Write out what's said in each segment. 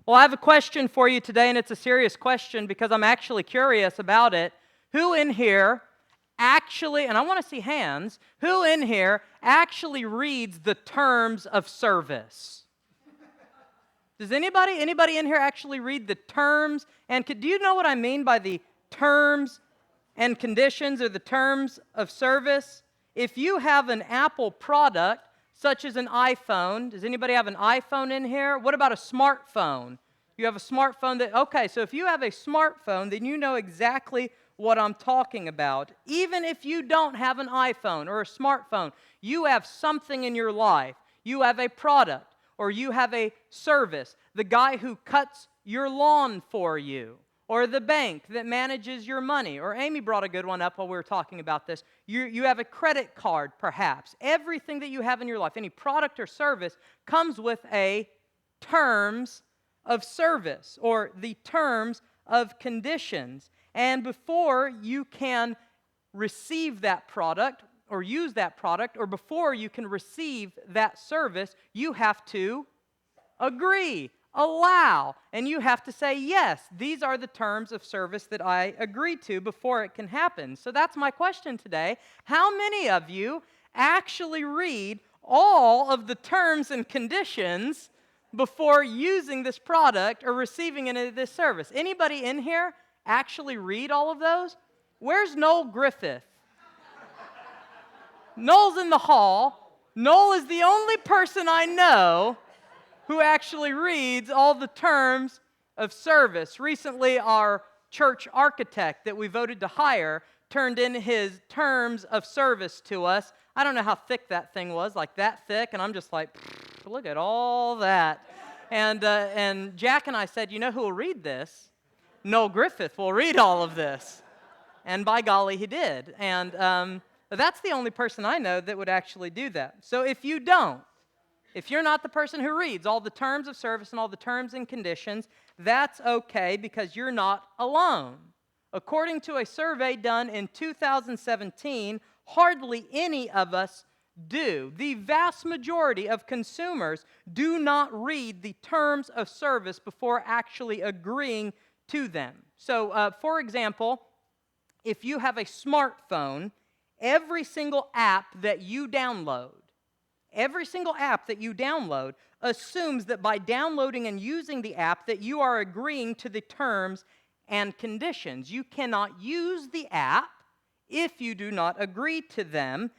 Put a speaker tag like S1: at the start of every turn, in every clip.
S1: Well, I have a question for you today, and it's a serious question because I'm actually curious about it. Who in here actually, and I want to see hands, who in here actually reads the terms of service? Does anybody in here actually read the terms? And do you know what I mean by the terms and conditions or the terms of service? If you have an Apple product, such as an iPhone, does anybody have an iPhone in here? What about a smartphone? You have a smartphone okay, so if you have a smartphone, then you know exactly what I'm talking about. Even if you don't have an iPhone or a smartphone, you have something in your life. You have a product or you have a service. The guy who cuts your lawn for you, or the bank that manages your money, or Amy brought a good one up while we were talking about this. You have a credit card, perhaps. Everything that you have in your life, any product or service, comes with a terms of service, or the terms of conditions. And before you can receive that product or use that product, or before you can receive that service, you have to agree, allow, and you have to say, yes, these are the terms of service that I agree to before it can happen. So that's my question today. How many of you actually read all of the terms and conditions before using this product or receiving any of this service? Anybody in here actually read all of those? Where's Noel Griffith? Noel's in the hall. Noel is the only person I know who actually reads all the terms of service. Recently, our church architect that we voted to hire turned in his terms of service to us. I don't know how thick that thing was, like that thick, and I'm just like, look at all that. And Jack and I said, you know who will read this? Noel Griffith will read all of this. And by golly, he did. And that's the only person I know that would actually do that. So if you don't, if you're not the person who reads all the terms of service and all the terms and conditions, that's okay because you're not alone. According to a survey done in 2017, hardly any of us do. The vast majority of consumers do not read the terms of service before actually agreeing to them. So, for example, if you have a smartphone, every single app that you download assumes that by downloading and using the app that you are agreeing to the terms and conditions. You cannot use the app if you do not agree to them.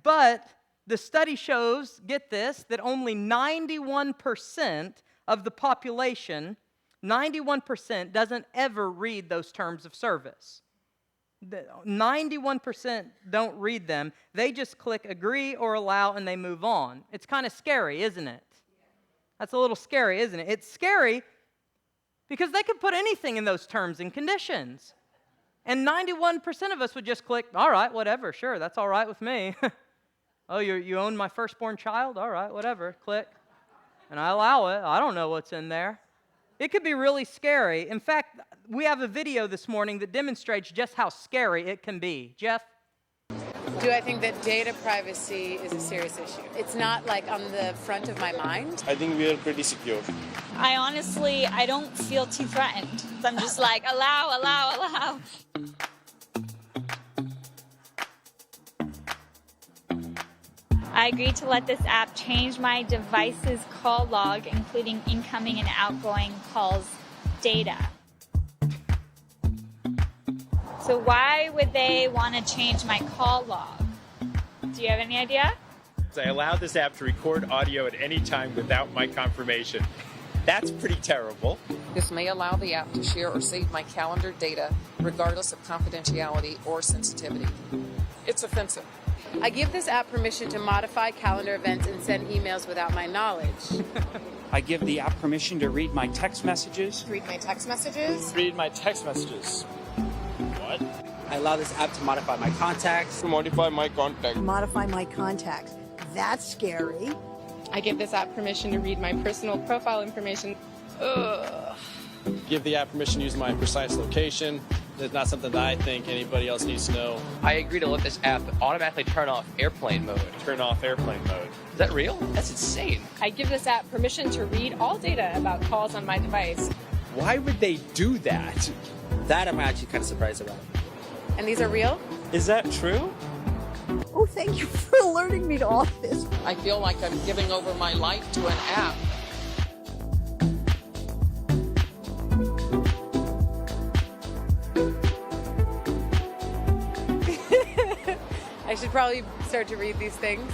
S1: But the study shows, get this, that only 91% of the population, 91% doesn't ever read those terms of service. 91% don't read them. They just click agree or allow and they move on. It's kind of scary, isn't it? That's a little scary, isn't it? It's scary because they could put anything in those terms and conditions. And 91% of us would just click, all right, whatever, sure, that's all right with me. Oh, you own my firstborn child? All right, whatever, click. And I allow it. I don't know what's in there. It could be really scary. In fact, we have a video this morning that demonstrates just how scary it can be. Jeff?
S2: Do I think that data privacy is a serious issue? It's not like on the front of my mind.
S3: I think we are pretty secure.
S4: I don't feel too threatened. So I'm just like, allow. I agreed to let this app change my device's call log, including incoming and outgoing calls data. So why would they want to change my call log? Do you have any idea?
S5: I allowed this app to record audio at any time without my confirmation. That's pretty terrible.
S6: This may allow the app to share or save my calendar data regardless of confidentiality or sensitivity. It's offensive.
S2: I give this app permission to modify calendar events and send emails without my knowledge.
S7: I give the app permission to read my text messages.
S2: Read my text messages?
S3: Read my text messages. What?
S8: I allow this app to modify my contacts.
S3: To modify my contact.
S9: Modify my contacts. That's scary.
S10: I give this app permission to read my personal profile information. Ugh.
S3: Give the app permission to use my precise location, It's not something that I think anybody else needs to know.
S11: I agree to let this app automatically turn off airplane mode.
S5: Turn off airplane mode.
S11: Is that real? That's insane.
S10: I give this app permission to read all data about calls on my device.
S5: Why would they do that?
S8: That I'm actually kind of surprised about.
S2: And these are real?
S5: Is that true?
S9: Oh, thank you for alerting me to all this.
S6: I feel like I'm giving over my life to an app.
S2: I should probably start to read these things.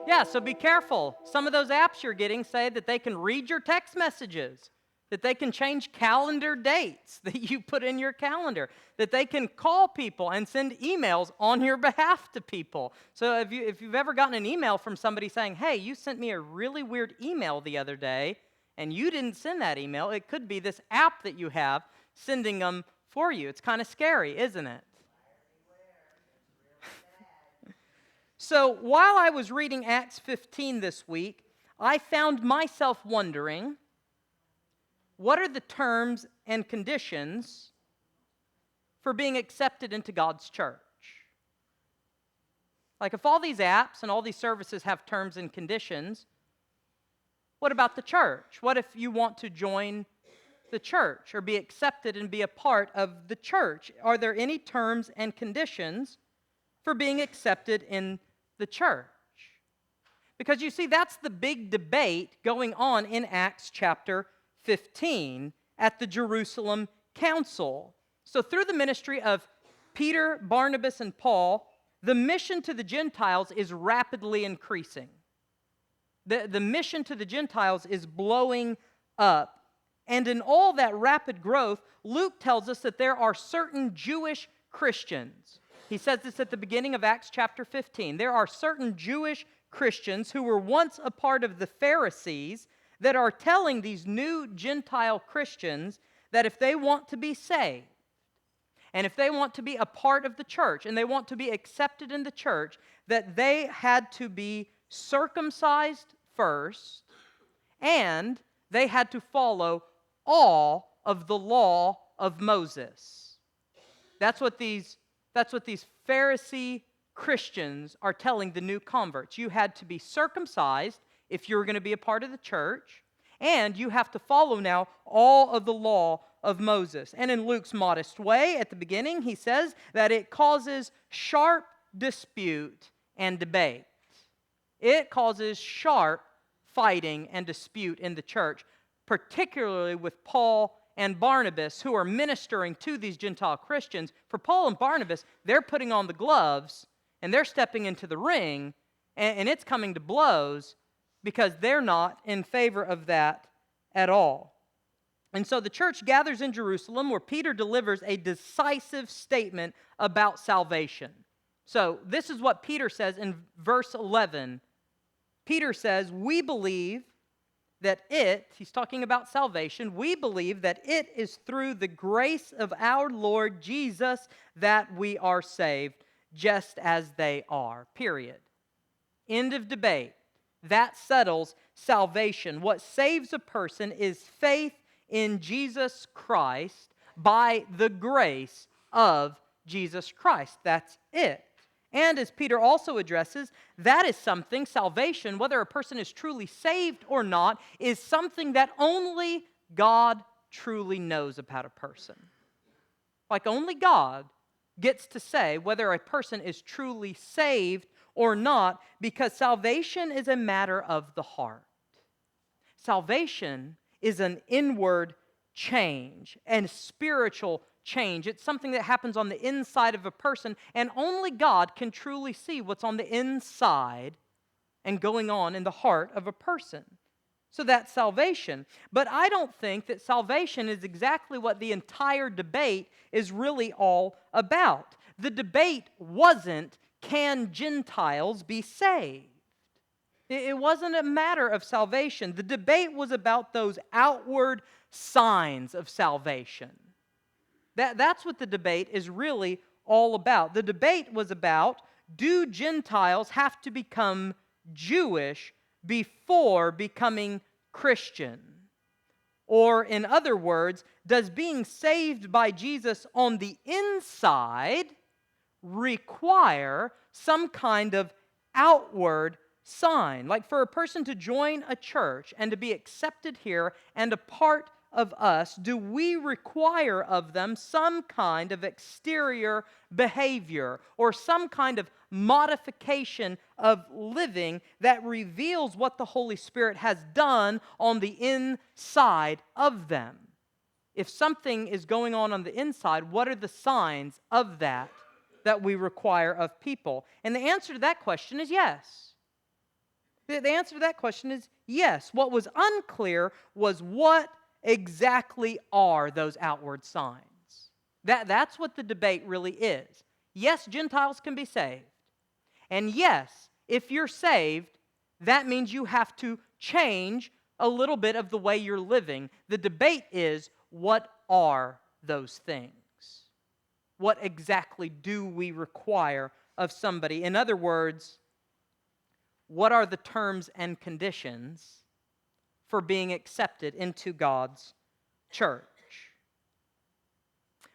S1: Yeah, so be careful. Some of those apps you're getting say that they can read your text messages, that they can change calendar dates that you put in your calendar, that they can call people and send emails on your behalf to people. So if you've ever gotten an email from somebody saying, hey, you sent me a really weird email the other day, and you didn't send that email, it could be this app that you have sending them for you. It's kind of scary, isn't it? So while I was reading Acts 15 this week, I found myself wondering, what are the terms and conditions for being accepted into God's church? Like, if all these apps and all these services have terms and conditions, what about the church? What if you want to join the church or be accepted and be a part of the church? Are there any terms and conditions for being accepted in the church? Because you see, that's the big debate going on in Acts chapter 15 at the Jerusalem Council. So through the ministry of Peter, Barnabas, and Paul, the mission to the Gentiles is rapidly increasing. The mission to the Gentiles is blowing up. And in all that rapid growth, Luke tells us that there are certain Jewish Christians. He says this at the beginning of Acts chapter 15. There are certain Jewish Christians who were once a part of the Pharisees that are telling these new Gentile Christians that if they want to be saved, and if they want to be a part of the church, and they want to be accepted in the church, that they had to be circumcised first, and they had to follow all of the law of Moses. That's what these Pharisee Christians are telling the new converts. You had to be circumcised if you were going to be a part of the church, and you have to follow now all of the law of Moses. And in Luke's modest way, at the beginning, he says that it causes sharp dispute and debate. It causes sharp fighting and dispute in the church, particularly with Paul and Barnabas, who are ministering to these Gentile Christians. For Paul and Barnabas, they're putting on the gloves, and they're stepping into the ring, and it's coming to blows because they're not in favor of that at all. And so the church gathers in Jerusalem, where Peter delivers a decisive statement about salvation. So this is what Peter says in verse 11. Peter says, we believe that he's talking about salvation, we believe that it is through the grace of our Lord Jesus that we are saved, just as they are, period. End of debate. That settles salvation. What saves a person is faith in Jesus Christ by the grace of Jesus Christ. That's it. And as Peter also addresses, that is something, salvation, whether a person is truly saved or not, is something that only God truly knows about a person. Like only God gets to say whether a person is truly saved or not, because salvation is a matter of the heart. Salvation is an inward change and spiritual change. It's something that happens on the inside of a person, and only God can truly see what's on the inside and going on in the heart of a person. So that's salvation. But I don't think that salvation is exactly what the entire debate is really all about. The debate wasn't, can Gentiles be saved? It wasn't a matter of salvation. The debate was about those outward signs of salvation. That's what the debate is really all about. The debate was about, do Gentiles have to become Jewish before becoming Christian? Or, in other words, does being saved by Jesus on the inside require some kind of outward sign? Like for a person to join a church and to be accepted here and a part of us, do we require of them some kind of exterior behavior or some kind of modification of living that reveals what the Holy Spirit has done on the inside of them? If something is going on the inside, what are the signs of that we require of people? And the answer to that question is yes. The answer to that question is yes. What was unclear was what exactly are those outward signs. That's what the debate really is. Yes, Gentiles can be saved. And yes, if you're saved, that means you have to change a little bit of the way you're living. The debate is, what are those things? What exactly do we require of somebody? In other words, what are the terms and conditions for being accepted into God's church?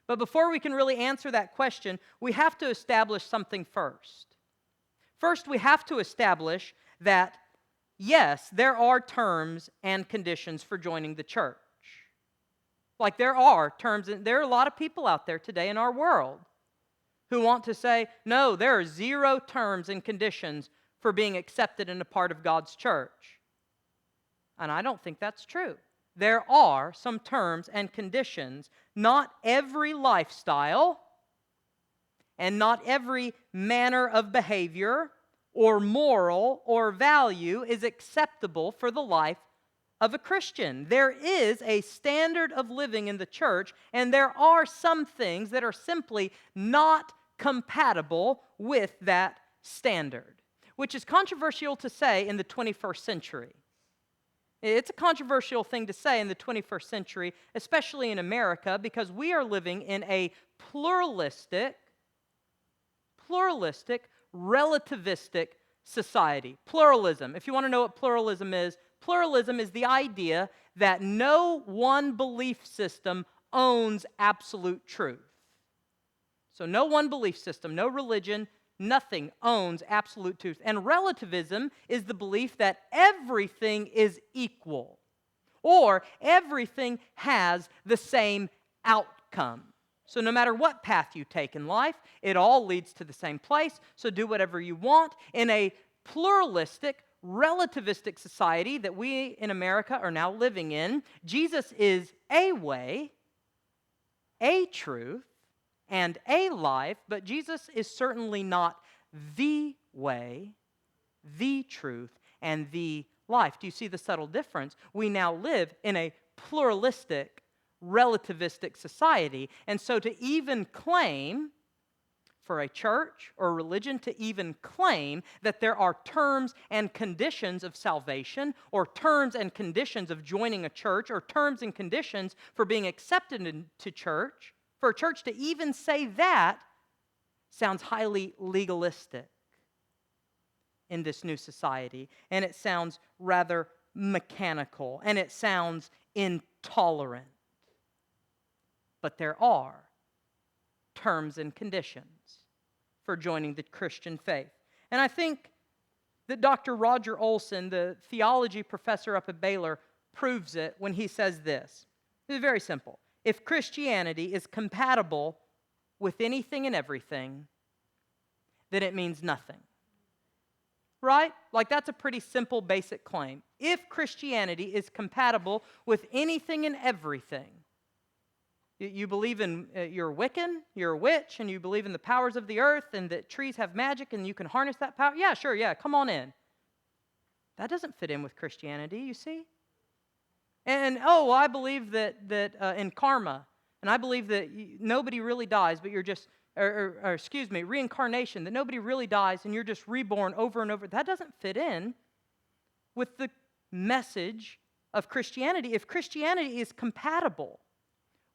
S1: But before we can really answer that question, we have to establish something first. First, we have to establish that, yes, there are terms and conditions for joining the church. Like there are terms, and there are a lot of people out there today in our world who want to say, no, there are 0 terms and conditions for being accepted in a part of God's church. And I don't think that's true. There are some terms and conditions. Not every lifestyle and not every manner of behavior or moral or value is acceptable for the life of a Christian. There is a standard of living in the church, and there are some things that are simply not compatible with that standard, which is controversial to say in the 21st century. It's a controversial thing to say in the 21st century, especially in America, because we are living in a pluralistic, relativistic society. Pluralism. If you want to know what pluralism is the idea that no one belief system owns absolute truth. So no one belief system, no religion, nothing owns absolute truth. And relativism is the belief that everything is equal, or everything has the same outcome. So no matter what path you take in life, it all leads to the same place, so do whatever you want. In a pluralistic, relativistic society that we in America are now living in, Jesus is a way, a truth, and a life, but Jesus is certainly not the way, the truth, and the life. Do you see the subtle difference? We now live in a pluralistic, relativistic society, and so to even claim, for a church or religion to even claim that there are terms and conditions of salvation, or terms and conditions of joining a church, or terms and conditions for being accepted into church, for a church to even say that sounds highly legalistic in this new society, and it sounds rather mechanical, and it sounds intolerant. But there are terms and conditions for joining the Christian faith. And I think that Dr. Roger Olson, the theology professor up at Baylor, proves it when he says this. It's very simple. If Christianity is compatible with anything and everything, then it means nothing. Right? Like that's a pretty simple, basic claim. If Christianity is compatible with anything and everything, you believe in, you're Wiccan, you're a witch, and you believe in the powers of the earth, and that trees have magic, and you can harness that power? Yeah, sure, yeah, come on in. That doesn't fit in with Christianity, you see? And well, I believe that in karma, and I believe that nobody really dies, but you're just, reincarnation, that nobody really dies, and you're just reborn over and over. That doesn't fit in with the message of Christianity. If Christianity is compatible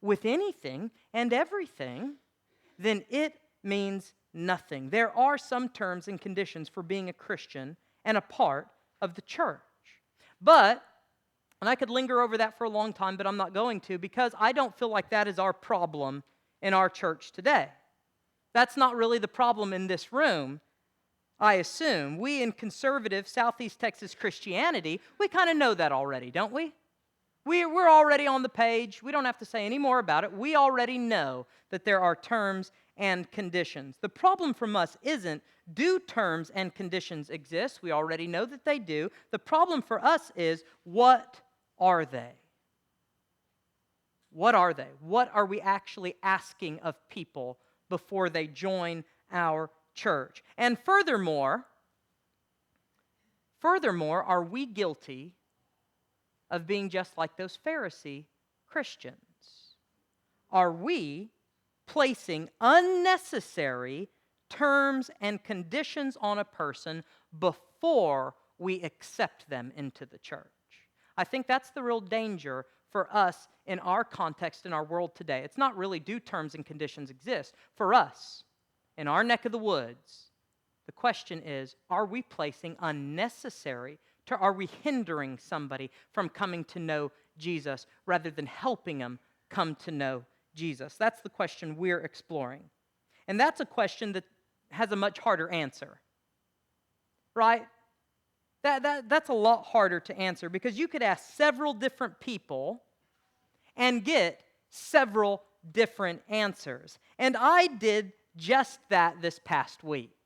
S1: with anything and everything, then it means nothing. There are some terms and conditions for being a Christian and a part of the church. But And I could linger over that for a long time, but I'm not going to, because I don't feel like that is our problem in our church today. That's not really the problem in this room, I assume. We in conservative Southeast Texas Christianity, we kind of know that already, don't we? We're already on the page. We don't have to say any more about it. We already know that there are terms and conditions. The problem from us isn't, do terms and conditions exist? We already know that they do. The problem for us is, what are they? What are they? What are we actually asking of people before they join our church? And furthermore, are we guilty of being just like those Pharisee Christians? Are we placing unnecessary terms and conditions on a person before we accept them into the church? I think that's the real danger for us in our context in our world today. It's not really, do terms and conditions exist? For us, in our neck of the woods, the question is, are we placing unnecessary, are we hindering somebody from coming to know Jesus rather than helping them come to know Jesus? That's the question we're exploring. And that's a question that has a much harder answer, right? That's a lot harder to answer, because you could ask several different people and get several different answers. And I did just that this past week.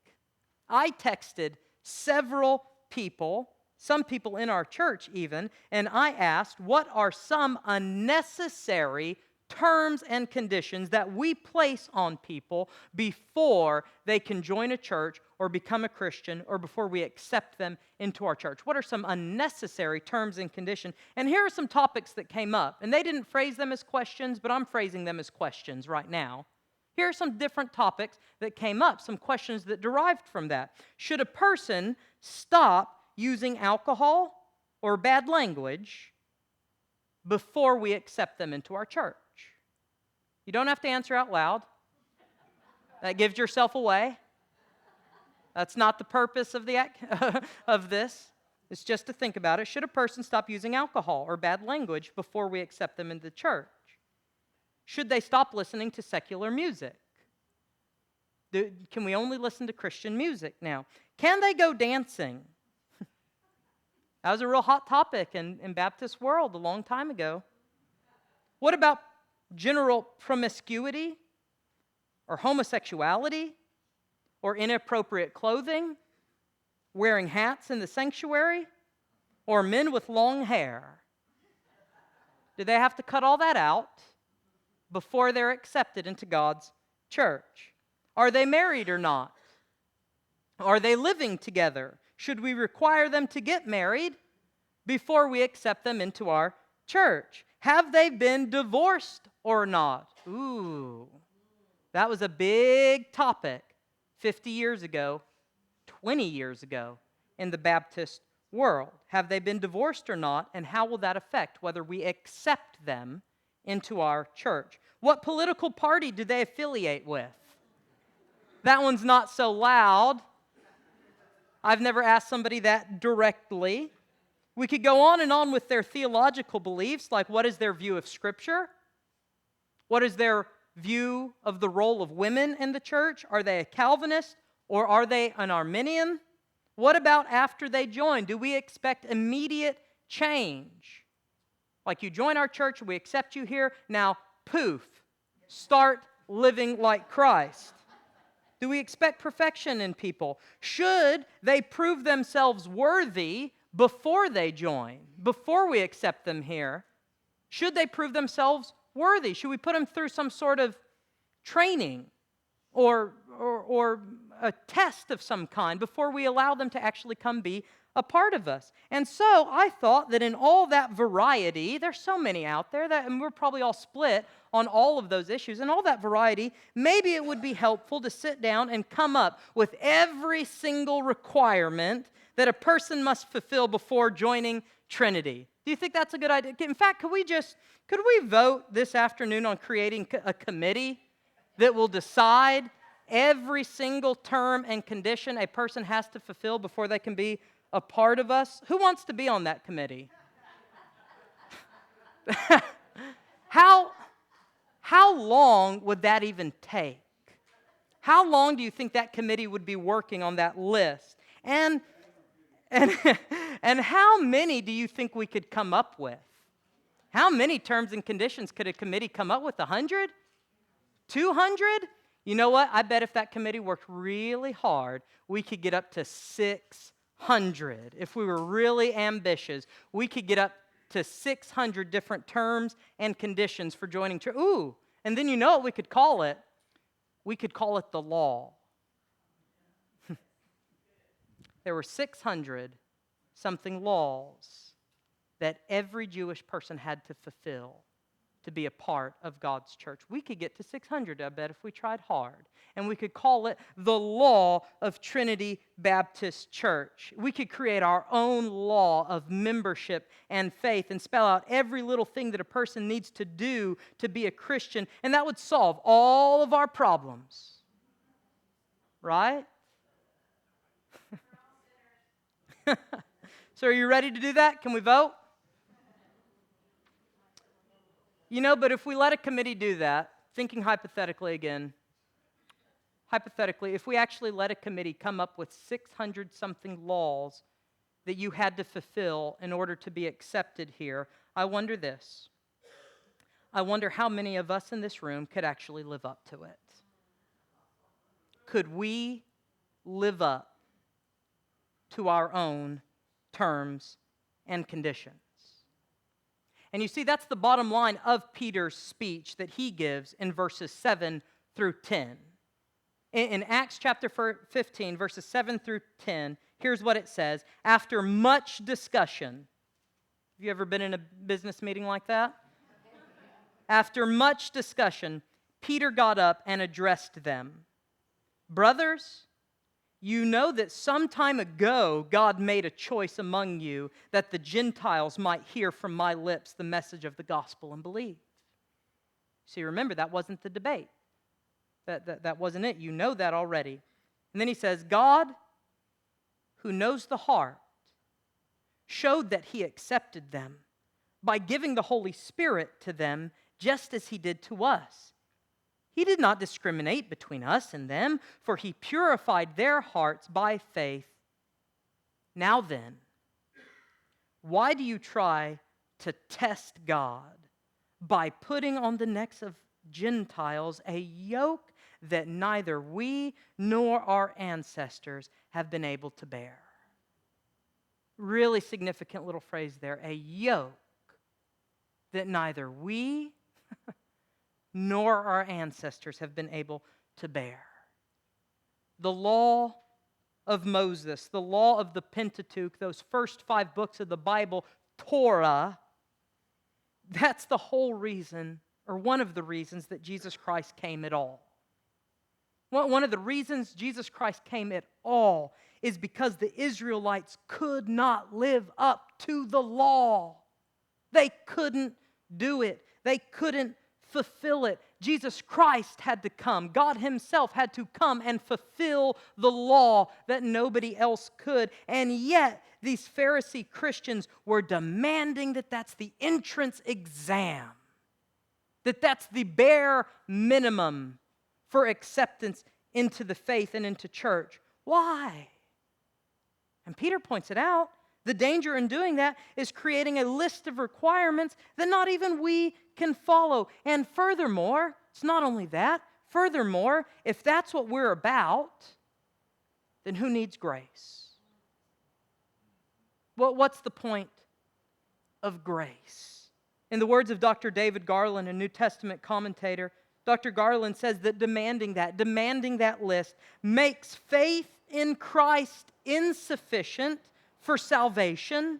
S1: I texted several people, some people in our church even, and I asked, what are some unnecessary terms and conditions that we place on people before they can join a church or become a Christian, or before we accept them into our church? What are some unnecessary terms and conditions? And here are some topics that came up. And they didn't phrase them as questions, but I'm phrasing them as questions right now. Here are some different topics that came up, some questions that derived from that. Should a person stop using alcohol or bad language before we accept them into our church? You don't have to answer out loud. That gives yourself away. That's not the purpose of of this. It's just to think about it. Should a person stop using alcohol or bad language before we accept them into the church? Should they stop listening to secular music? Can we only listen to Christian music now? Can they go dancing? That was a real hot topic in Baptist world a long time ago. What about general promiscuity or homosexuality or inappropriate clothing, wearing hats in the sanctuary, or men with long hair? Do they have to cut all that out before they're accepted into God's church? Are they married or not? Are they living together? Should we require them to get married before we accept them into our church? Have they been divorced or not? Ooh, that was a big topic 50 years ago, 20 years ago in the Baptist world. Have they been divorced or not, and how will that affect whether we accept them into our church? What political party do they affiliate with? That one's not so loud. I've never asked somebody that directly. We could go on and on with their theological beliefs, like what is their view of Scripture? What is their view of the role of women in the church? Are they a Calvinist or are they an Arminian? What about after they join? Do we expect immediate change? Like, you join our church, we accept you here, now poof, start living like Christ. Do we expect perfection in people? Should they prove themselves worthy before they join, before we accept them here? Should they prove themselves worthy? Should we put them through some sort of training or a test of some kind before we allow them to actually come be a part of us? And so I thought that in all that variety, there's so many out there, and we're probably all split on all of those issues, and all that variety, maybe it would be helpful to sit down and come up with every single requirement that a person must fulfill before joining Trinity. Do you think that's a good idea? In fact, could we vote this afternoon on creating a committee that will decide every single term and condition a person has to fulfill before they can be a part of us? Who wants to be on that committee? How long would that even take? How long do you think that committee would be working on that list? And how many do you think we could come up with? How many terms and conditions could a committee come up with? 100? 200? You know what? I bet if that committee worked really hard, we could get up to 600. If we were really ambitious, we could get up to 600 different terms and conditions for joining church. Ooh, and then you know what we could call it? We could call it the law. There were 600 something laws that every Jewish person had to fulfill to be a part of God's church. We could get to 600, I bet, if we tried hard. And we could call it the law of Trinity Baptist Church. We could create our own law of membership and faith and spell out every little thing that a person needs to do to be a Christian, and that would solve all of our problems. Right? So are you ready to do that? Can we vote? You know, but if we let a committee do that, thinking hypothetically again, hypothetically, if we actually let a committee come up with 600-something laws that you had to fulfill in order to be accepted here, I wonder this. I wonder how many of us in this room could actually live up to it. Could we live up to our own terms and conditions? And you see, that's the bottom line of Peter's speech that he gives in verses 7 through 10. In Acts chapter 15, verses 7 through 10, here's what it says. After much discussion, have you ever been in a business meeting like that? After much discussion, Peter got up and addressed them. Brothers, you know that some time ago God made a choice among you that the Gentiles might hear from my lips the message of the gospel and believe. See, remember, that wasn't the debate. That wasn't it. You know that already. And then he says, God, who knows the heart, showed that he accepted them by giving the Holy Spirit to them just as he did to us. He did not discriminate between us and them, for he purified their hearts by faith. Now then, why do you try to test God by putting on the necks of Gentiles a yoke that neither we nor our ancestors have been able to bear? Really significant little phrase there, a yoke that neither we nor our ancestors have been able to bear. The law of Moses, the law of the Pentateuch, those first 5 books of the Bible, Torah, that's the whole reason, or one of the reasons that Jesus Christ came at all. One of the reasons Jesus Christ came at all is because the Israelites could not live up to the law. They couldn't do it. They couldn't fulfill it. Jesus Christ had to come. God himself had to come and fulfill the law that nobody else could. And yet, these Pharisee Christians were demanding that that's the entrance exam, that that's the bare minimum for acceptance into the faith and into church. Why? And Peter points it out. The danger in doing that is creating a list of requirements that not even we can follow. And furthermore, it's not only that. Furthermore, if that's what we're about, then who needs grace? Well, what's the point of grace? In the words of Dr. David Garland, a New Testament commentator, Dr. Garland says that demanding that list makes faith in Christ insufficient for salvation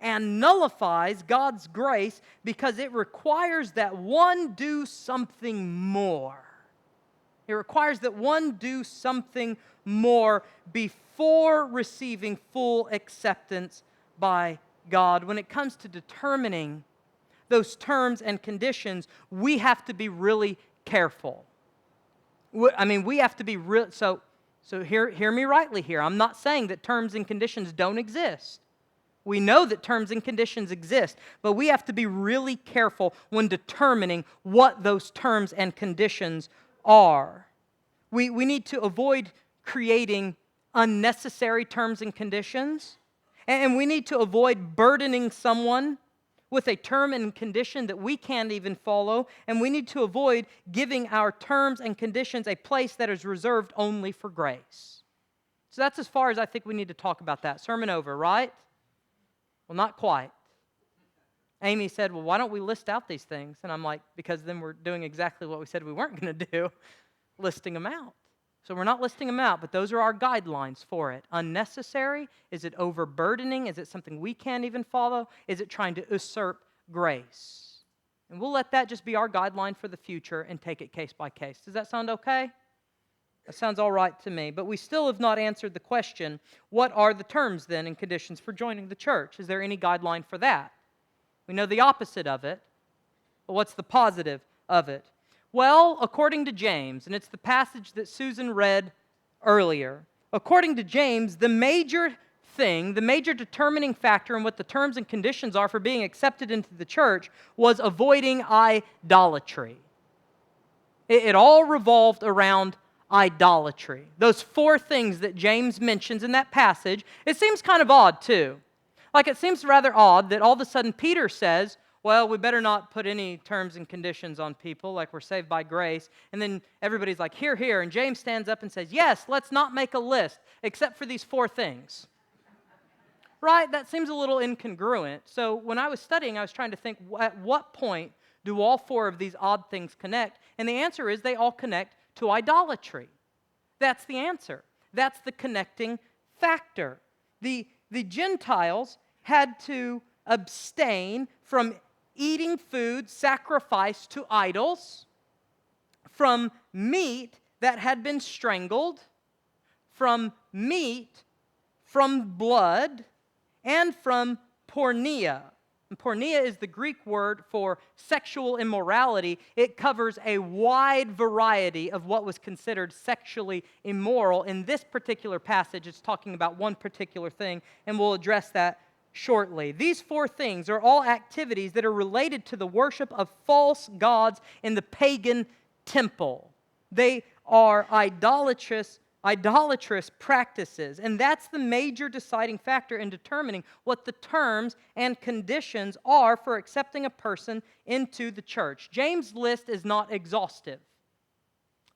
S1: and nullifies God's grace because it requires that one do something more. It requires that one do something more before receiving full acceptance by God. When it comes to determining those terms and conditions, we have to be really careful. We have to be real. So hear me rightly here. I'm not saying that terms and conditions don't exist. We know that terms and conditions exist, but we have to be really careful when determining what those terms and conditions are. We need to avoid creating unnecessary terms and conditions, and we need to avoid burdening someone with a term and condition that we can't even follow, and we need to avoid giving our terms and conditions a place that is reserved only for grace. So that's as far as I think we need to talk about that. Sermon over, right? Well, not quite. Amy said, well, why don't we list out these things? And I'm like, because then we're doing exactly what we said we weren't going to do, listing them out. So we're not listing them out, but those are our guidelines for it. Unnecessary? Is it overburdening? Is it something we can't even follow? Is it trying to usurp grace? And we'll let that just be our guideline for the future and take it case by case. Does that sound okay? That sounds all right to me. But we still have not answered the question, what are the terms then and conditions for joining the church? Is there any guideline for that? We know the opposite of it, but what's the positive of it? Well, according to James, and it's the passage that Susan read earlier, according to James, the major thing, the major determining factor in what the terms and conditions are for being accepted into the church was avoiding idolatry. It all revolved around idolatry. Those four things that James mentions in that passage, it seems kind of odd too. Like it seems rather odd that all of a sudden Peter says, well, we better not put any terms and conditions on people, like we're saved by grace. And then everybody's like, here, here. And James stands up and says, yes, let's not make a list except for these four things. Right? That seems a little incongruent. So when I was studying, I was trying to think, at what point do all four of these odd things connect? And the answer is they all connect to idolatry. That's the answer. That's the connecting factor. The Gentiles had to abstain from eating food sacrificed to idols, from meat that had been strangled, from meat from blood, and from porneia. And porneia is the Greek word for sexual immorality. It covers a wide variety of what was considered sexually immoral. In this particular passage, it's talking about one particular thing, and we'll address that shortly. These four things are all activities that are related to the worship of false gods in the pagan temple. They are idolatrous practices, and that's the major deciding factor in determining what the terms and conditions are for accepting a person into the church. James' list is not exhaustive,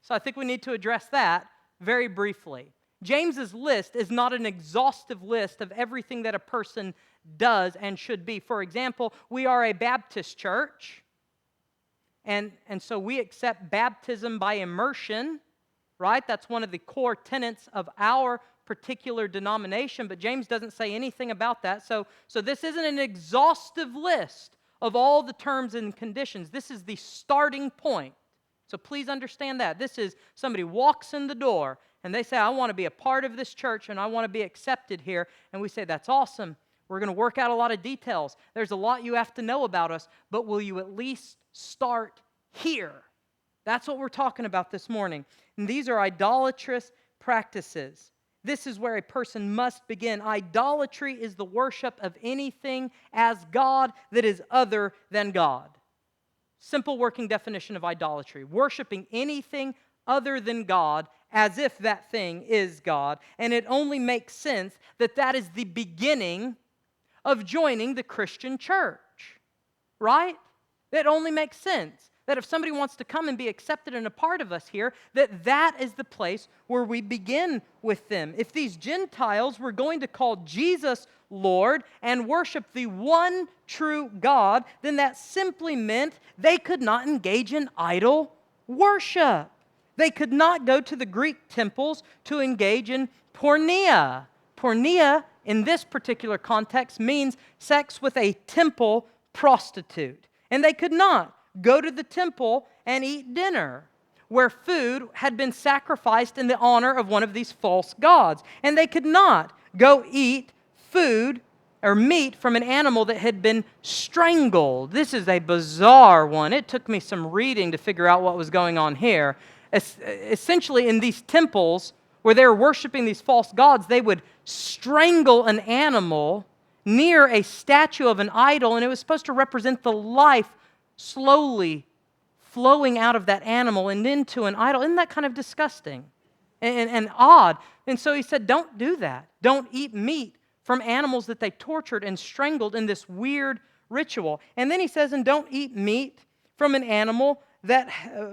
S1: so I think we need to address that very briefly. James's list is not an exhaustive list of everything that a person does and should be. For example, we are a Baptist church, and so we accept baptism by immersion, right? That's one of the core tenets of our particular denomination, but James doesn't say anything about that. So this isn't an exhaustive list of all the terms and conditions. This is the starting point. So please understand that. This is somebody walks in the door and they say, I want to be a part of this church and I want to be accepted here. And we say, that's awesome. We're going to work out a lot of details. There's a lot you have to know about us, but will you at least start here? That's what we're talking about this morning. And these are idolatrous practices. This is where a person must begin. Idolatry is the worship of anything as God that is other than God. Simple working definition of idolatry. Worshiping anything other than God as if that thing is God. And it only makes sense that that is the beginning of joining the Christian church. Right? It only makes sense that if somebody wants to come and be accepted and a part of us here, that is the place where we begin with them. If these Gentiles were going to call Jesus Lord and worship the one true God, then that simply meant they could not engage in idol worship. They could not go to the Greek temples to engage in porneia. Porneia, in this particular context, means sex with a temple prostitute. And they could not go to the temple and eat dinner where food had been sacrificed in the honor of one of these false gods. And they could not go eat food or meat from an animal that had been strangled. This is a bizarre one. It took me some reading to figure out what was going on here. Essentially, in these temples where they were worshiping these false gods, they would strangle an animal near a statue of an idol, and it was supposed to represent the life slowly flowing out of that animal and into an idol. Isn't that kind of disgusting and odd? And so he said, don't do that. Don't eat meat from animals that they tortured and strangled in this weird ritual. And then he says, and don't eat meat from an animal that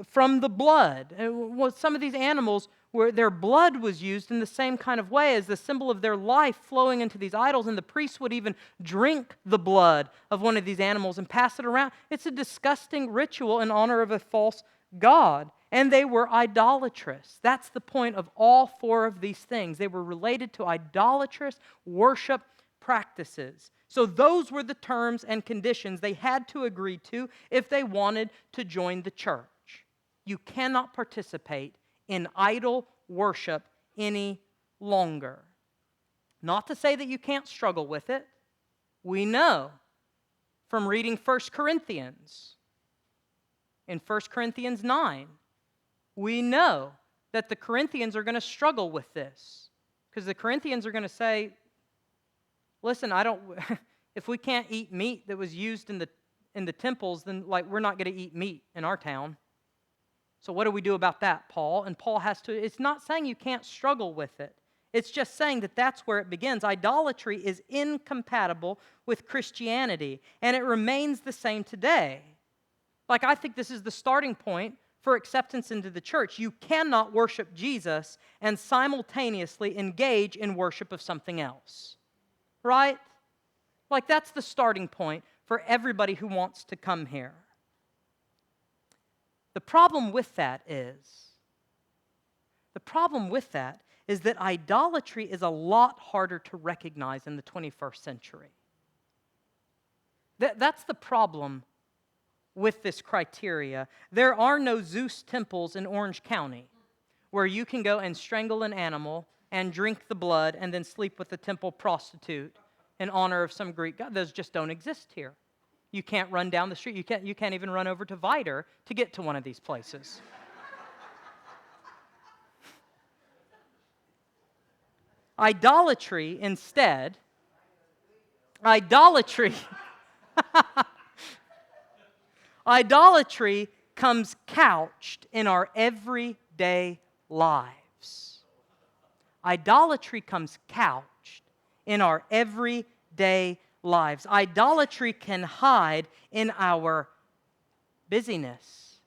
S1: from the blood. Well, some of these animals where their blood was used in the same kind of way as the symbol of their life flowing into these idols, and the priests would even drink the blood of one of these animals and pass it around. It's a disgusting ritual in honor of a false god, and they were idolatrous. That's the point of all four of these things. They were related to idolatrous worship practices. So those were the terms and conditions they had to agree to if they wanted to join the church. You cannot participate in idol worship any longer. Not to say that you can't struggle with it. We know from reading 1 Corinthians. In 1 Corinthians 9, we know that the Corinthians are going to struggle with this. Because the Corinthians are going to say, listen, if we can't eat meat that was used in the temples, then we're not going to eat meat in our town. So what do we do about that, Paul? And Paul has to, it's not saying you can't struggle with it. It's just saying that that's where it begins. Idolatry is incompatible with Christianity, and it remains the same today. I think this is the starting point for acceptance into the church. You cannot worship Jesus and simultaneously engage in worship of something else. Right? That's the starting point for everybody who wants to come here. The problem with that is that idolatry is a lot harder to recognize in the 21st century. That's the problem with this criteria. There are no Zeus temples in Orange County where you can go and strangle an animal and drink the blood and then sleep with a temple prostitute in honor of some Greek god. Those just don't exist here. You can't run down the street. You can't even run over to Vider to get to one of these places. Idolatry comes couched in our everyday lives. Idolatry comes couched in our everyday lives. Idolatry can hide in our busyness,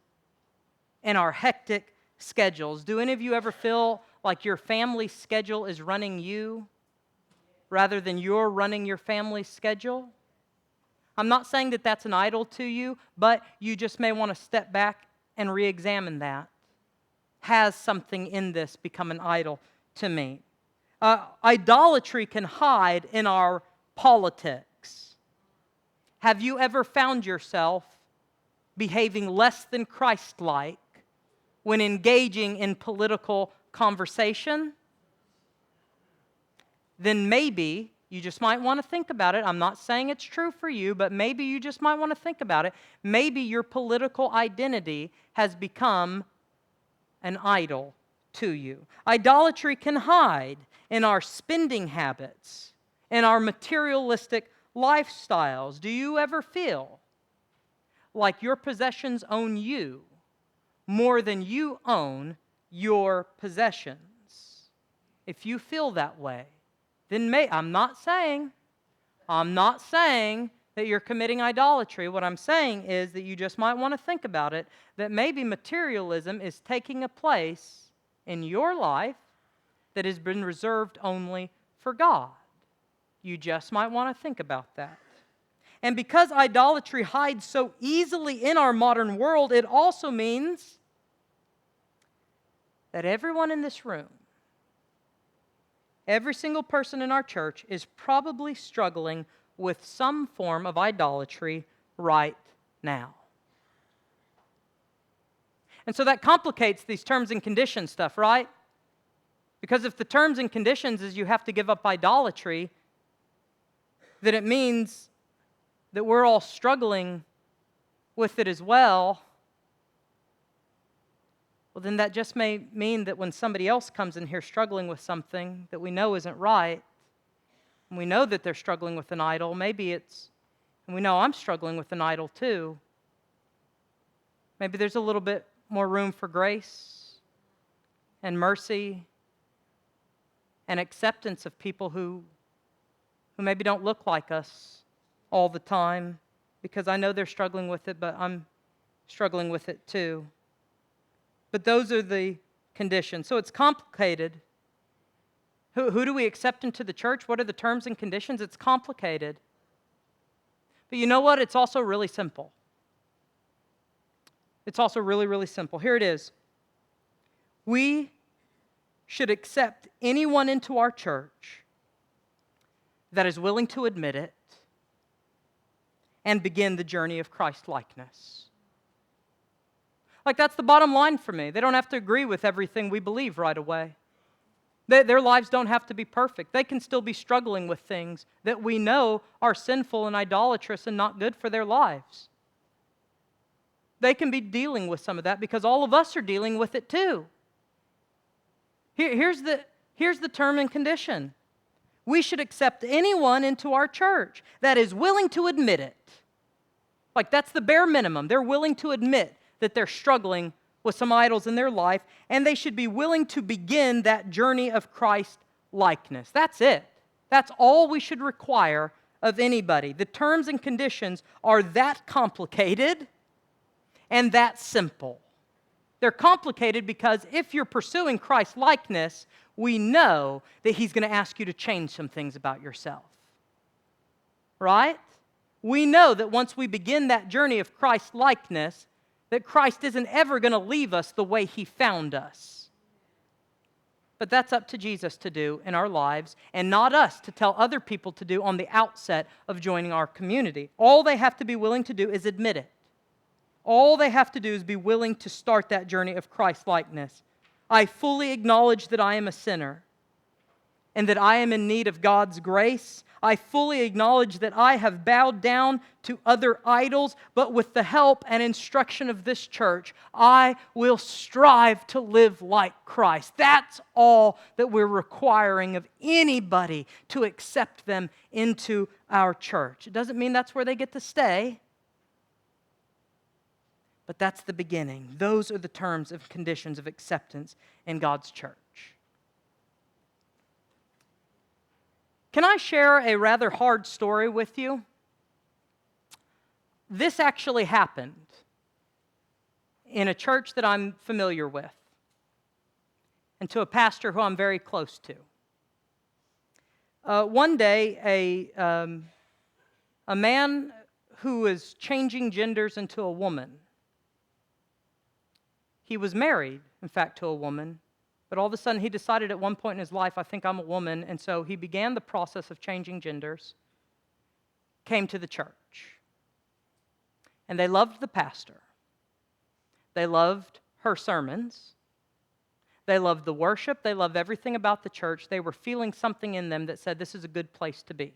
S1: in our hectic schedules. Do any of you ever feel like your family schedule is running you rather than you're running your family's schedule? I'm not saying that that's an idol to you, but you just may want to step back and re-examine that. Has something in this become an idol to me? Idolatry can hide in our politics. Have you ever found yourself behaving less than Christ-like when engaging in political conversation? Then maybe you just might want to think about it. I'm not saying it's true for you, but maybe you just might want to think about it. Maybe your political identity has become an idol to you. Idolatry can hide in our spending habits, in our materialistic lifestyles. Do you ever feel like your possessions own you more than you own your possessions? If you feel that way, then I'm not saying that you're committing idolatry. What I'm saying is that you just might want to think about it, that maybe materialism is taking a place in your life that has been reserved only for God. You just might want to think about that. And because idolatry hides so easily in our modern world, it also means that everyone in this room, every single person in our church is probably struggling with some form of idolatry right now. And so that complicates these terms and conditions stuff, right? Because if the terms and conditions is you have to give up idolatry, then it means that we're all struggling with it as well. Well, then that just may mean that when somebody else comes in here struggling with something that we know isn't right, and we know that they're struggling with an idol. Maybe it's, and we know I'm struggling with an idol too. Maybe there's a little bit more room for grace and mercy and acceptance of people who maybe don't look like us all the time, because I know they're struggling with it, but I'm struggling with it too. But those are the conditions. So it's complicated. Who do we accept into the church? What are the terms and conditions? It's complicated. But you know what? It's also really simple. It's also really, really simple. Here it is. We should accept anyone into our church that is willing to admit it and begin the journey of Christ-likeness. Like, that's the bottom line for me. They don't have to agree with everything we believe right away. Their lives don't have to be perfect. They can still be struggling with things that we know are sinful and idolatrous and not good for their lives. They can be dealing with some of that because all of us are dealing with it too. Here's the term and condition. We should accept anyone into our church that is willing to admit it. Like, that's the bare minimum. They're willing to admit that they're struggling with some idols in their life, and they should be willing to begin that journey of Christ-likeness. That's it. That's all we should require of anybody. The terms and conditions are that complicated and that simple. They're complicated because if you're pursuing Christ-likeness, we know that He's going to ask you to change some things about yourself. Right? We know that once we begin that journey of Christ-likeness, that Christ isn't ever going to leave us the way He found us. But that's up to Jesus to do in our lives, and not us to tell other people to do on the outset of joining our community. All they have to be willing to do is admit it. All they have to do is be willing to start that journey of Christ-likeness. I fully acknowledge that I am a sinner and that I am in need of God's grace. I fully acknowledge that I have bowed down to other idols, but with the help and instruction of this church, I will strive to live like Christ. That's all that we're requiring of anybody to accept them into our church. It doesn't mean that's where they get to stay, but that's the beginning. Those are the terms and conditions of acceptance in God's church. Can I share a rather hard story with you? This actually happened in a church that I'm familiar with and to a pastor who I'm very close to. One day, a man who was changing genders into a woman. He was married, in fact, to a woman, but all of a sudden he decided at one point in his life, I think I'm a woman, and so he began the process of changing genders, came to the church. And they loved the pastor. They loved her sermons. They loved the worship. They loved everything about the church. They were feeling something in them that said, this is a good place to be.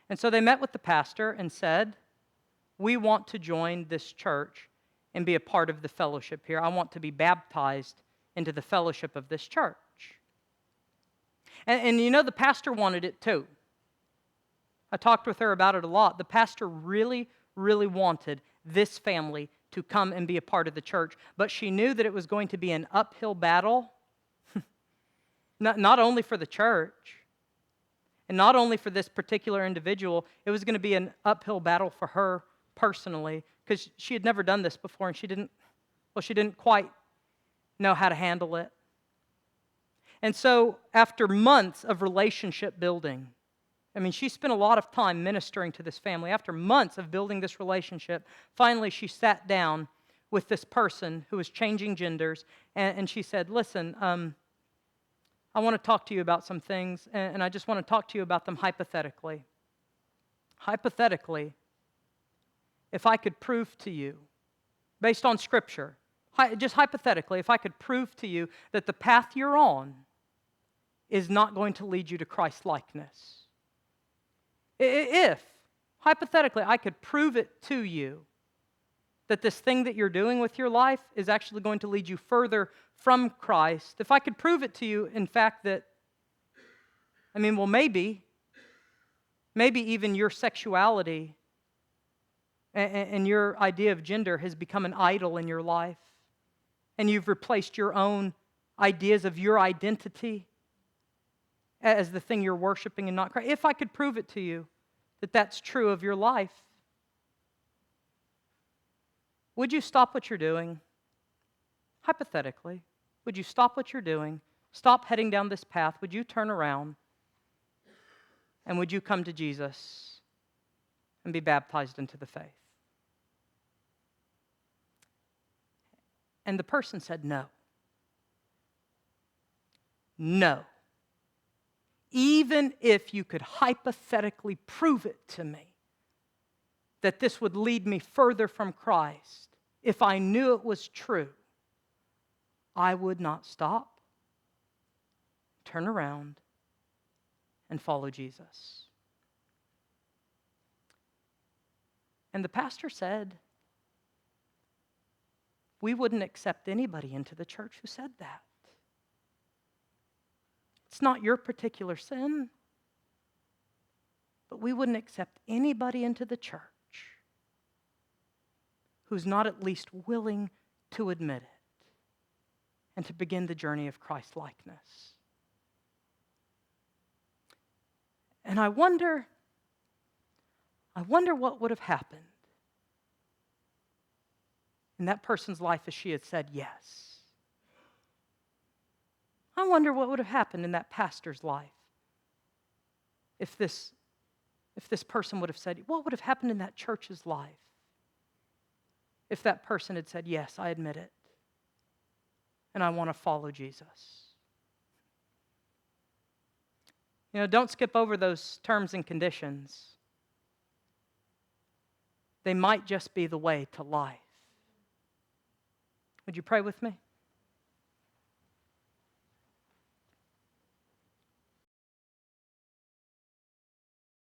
S1: And so they met with the pastor and said, we want to join this church and be a part of the fellowship here. I want to be baptized into the fellowship of this church. And you know, the pastor wanted it too. I talked with her about it a lot. The pastor really, really wanted this family to come and be a part of the church, but she knew that it was going to be an uphill battle, not only for the church, and not only for this particular individual, it was going to be an uphill battle for her personally, because she had never done this before, and she didn't quite know how to handle it. And so after months of relationship building, I mean, she spent a lot of time ministering to this family. After months of building this relationship, finally she sat down with this person who was changing genders, and she said, listen, I want to talk to you about some things, and I just want to talk to you about them hypothetically. Hypothetically, if I could prove to you, based on Scripture, just hypothetically, if I could prove to you that the path you're on is not going to lead you to Christ-likeness. If, hypothetically, I could prove it to you that this thing that you're doing with your life is actually going to lead you further from Christ, if I could prove it to you, in fact, that, maybe Maybe even your sexuality and your idea of gender has become an idol in your life, and you've replaced your own ideas of your identity as the thing you're worshiping and not Christ. If I could prove it to you that that's true of your life, would you stop what you're doing? Hypothetically, would you stop what you're doing? Stop heading down this path? Would you turn around? And would you come to Jesus and be baptized into the faith? And the person said no. No. Even if you could hypothetically prove it to me that this would lead me further from Christ, if I knew it was true, I would not stop, turn around, and follow Jesus. And the pastor said, we wouldn't accept anybody into the church who said that. It's not your particular sin, but we wouldn't accept anybody into the church who's not at least willing to admit it and to begin the journey of Christ-likeness. And I wonder what would have happened in that person's life if she had said yes. I wonder what would have happened in that pastor's life if this person would have said, what would have happened in that church's life if that person had said, yes, I admit it, and I want to follow Jesus. You know, don't skip over those terms and conditions. They might just be the way to life. Would you pray with me?